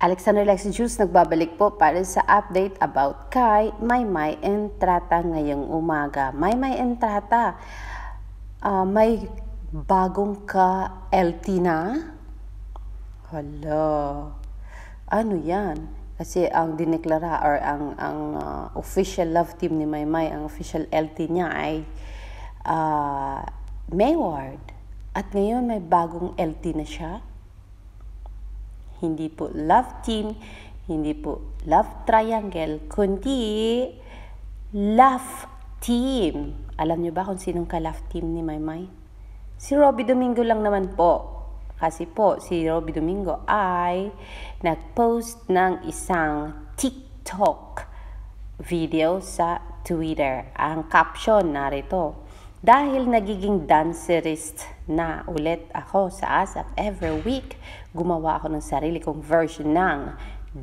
Alexander Lexi Jules nagbabalik po para sa update about kay Maymay Entrata ngayong umaga. Maymay Entrata, may bagong ka-LT na? Hala, ano yan? Kasi ang dineklara or ang official love team ni Maymay, ang official LT niya ay Mayward. At ngayon may bagong LT na siya. Hindi po love team, hindi po love triangle, kundi love team. Alam niyo ba kung sinong ka-love team ni Maymay? Si Robby Domingo lang naman po. Kasi po, si Robby Domingo ay nag-post ng isang TikTok video sa Twitter. Ang caption narito, dahil nagiging dancerist na ulit ako sa ASAP every week, gumawa ako ng sarili kong version ng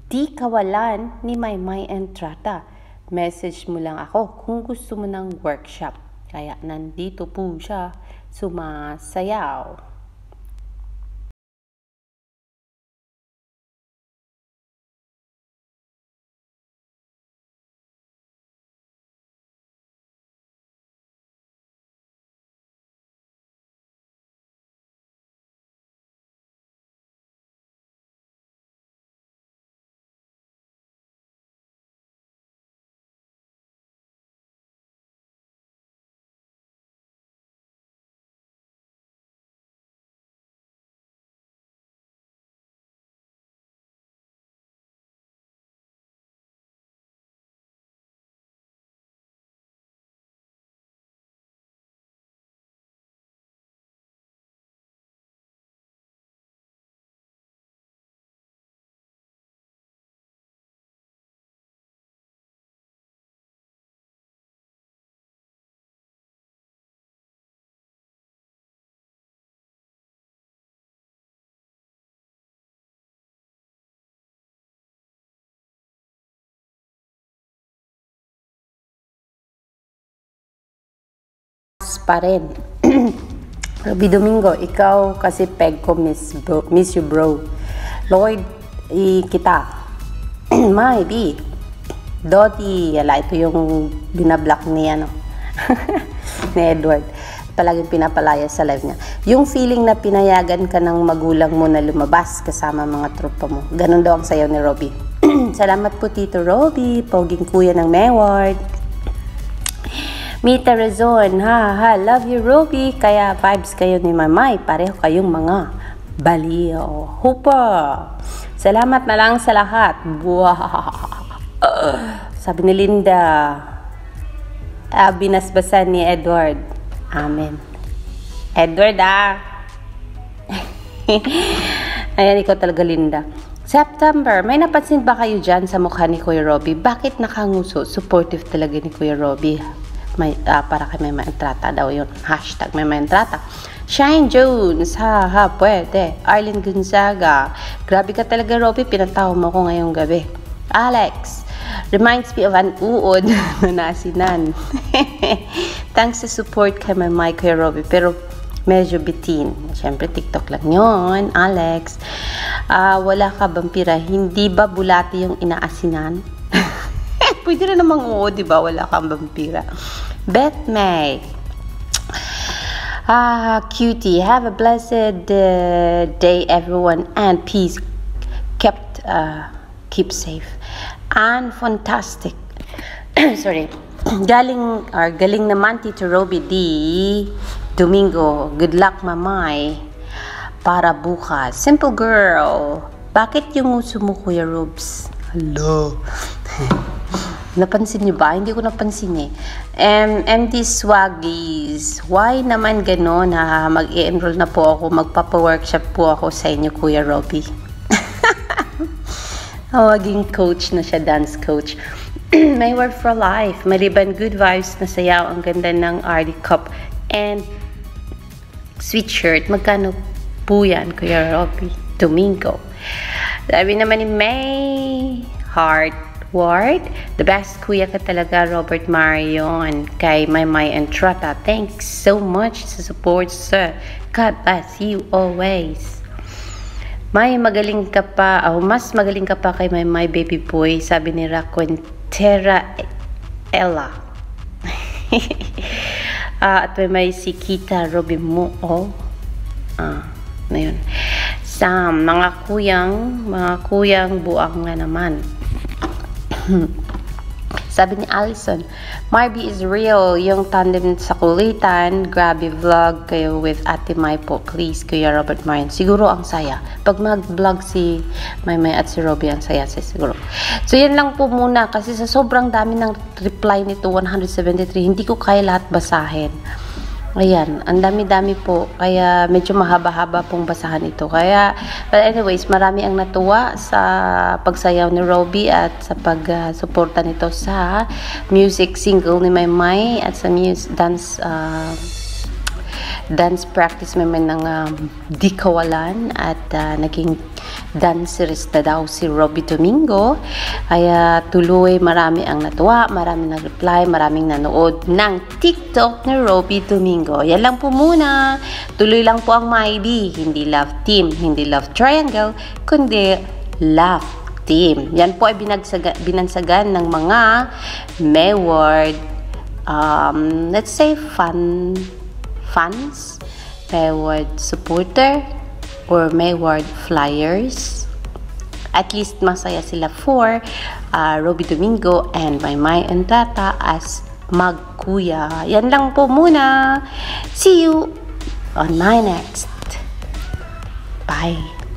Di Kawalan ni Maymay Entrata. Message mo lang ako kung gusto mo ng workshop. Kaya nandito po siya sumasayaw. Pa rin. Robby Domingo, ikaw kasi peg ko miss you bro. Lloyd, kita. Maybe. Doti, yala, ito yung binablock ni ni Edward. Palaging pinapalaya sa live niya. Yung feeling na pinayagan ka ng magulang mo na lumabas kasama mga tropa mo. Ganun daw ang sayaw ni Robby. Salamat po Tito Robby, poging kuya ng Mayward. Mita Razon, love you Robby, kaya vibes kayo ni Maymay, pareho kayong mga baliw. Hupa! Salamat na lang sa lahat. Sabi ni Linda, binasbasan ni Edward. Amen. Edward Ayan, ikaw talaga Linda. September, may napansin ba kayo dyan sa mukha ni Kuya Robby? Bakit nakanguso? Supportive talaga ni Kuya Robby. Para kay Maymay Entrata daw yun. Hashtag Maymay Entrata. Shine Jones, pwede. Arlene Gonzaga, grabe ka talaga Robby, pinatawa mo ko ngayong gabi. Alex, reminds me of an uod na nasinan. Thanks sa support kay Maymay, Kuya Robby, pero medyo bitin. Siyempre, TikTok lang yon. Alex, wala ka vampira, hindi ba bulati yung inaasinan? Pwede na namang oo, di ba? Wala kang vampira. Beth May. Cutie. Have a blessed day, everyone. And peace. Keep safe. And fantastic. Sorry. Galing naman Tito Robby D. Domingo. Good luck, Maymay. Para bukas. Simple girl. Bakit yung uso mo, Kuya Robs? Hello. Napansin niyo ba? Hindi ko napansin eh. MT Swaggies, why naman gano'n mag-i-enroll na po ako, magpapa-workshop po ako sa inyo, Kuya Robby. Maging coach na siya, dance coach. May work for life, maliban good vibes na sayaw, ang ganda ng RD Cup and sweatshirt. Magkano po yan, Kuya Robby Domingo? Sabi naman ni May Heart Ward, the best kuya ka talaga, Robert Marion, kay Maymay Entrata. Thanks so much sa support, sir. God bless you always. May magaling ka pa, mas magaling ka pa kay my baby boy, sabi ni Raquentera Ella. At may si Kita Robin mo, na yun. Sam, mga kuyang buang nga naman. Sabi ni Allison, Marby is real. Yung tandem sa kulitan, grabe vlog kayo with Ate Mai po. Please, Kuya Robert Marian. Siguro ang saya. Pag mag-vlog si Maymay at si Robby, ang saya siguro. So, yan lang po muna. Kasi sa sobrang dami ng reply nito, 173, hindi ko kaya lahat basahin. Ayan, ang dami-dami po. Kaya medyo mahaba-haba pong basahan ito. Kaya, but anyways, marami ang natuwa sa pagsayaw ni Robby at sa pag-suporta nito sa music single ni Maymay at sa dance practice naman ng Di Kawalan at naging dancerist na daw si Robby Domingo. Kaya tuloy marami ang natuwa, marami na reply, maraming nanood ng TikTok ni Robby Domingo. Yan lang po muna. Tuloy lang po ang Maybe. Hindi love team, hindi love triangle, kundi love team. Yan po ay binansagan ng mga Mayward, let's say fans, Mayward supporter, or Mayward flyers. At least masaya sila for Robby Domingo and Maymay and Tata as magkuya. Yan lang po muna. See you on my next. Bye.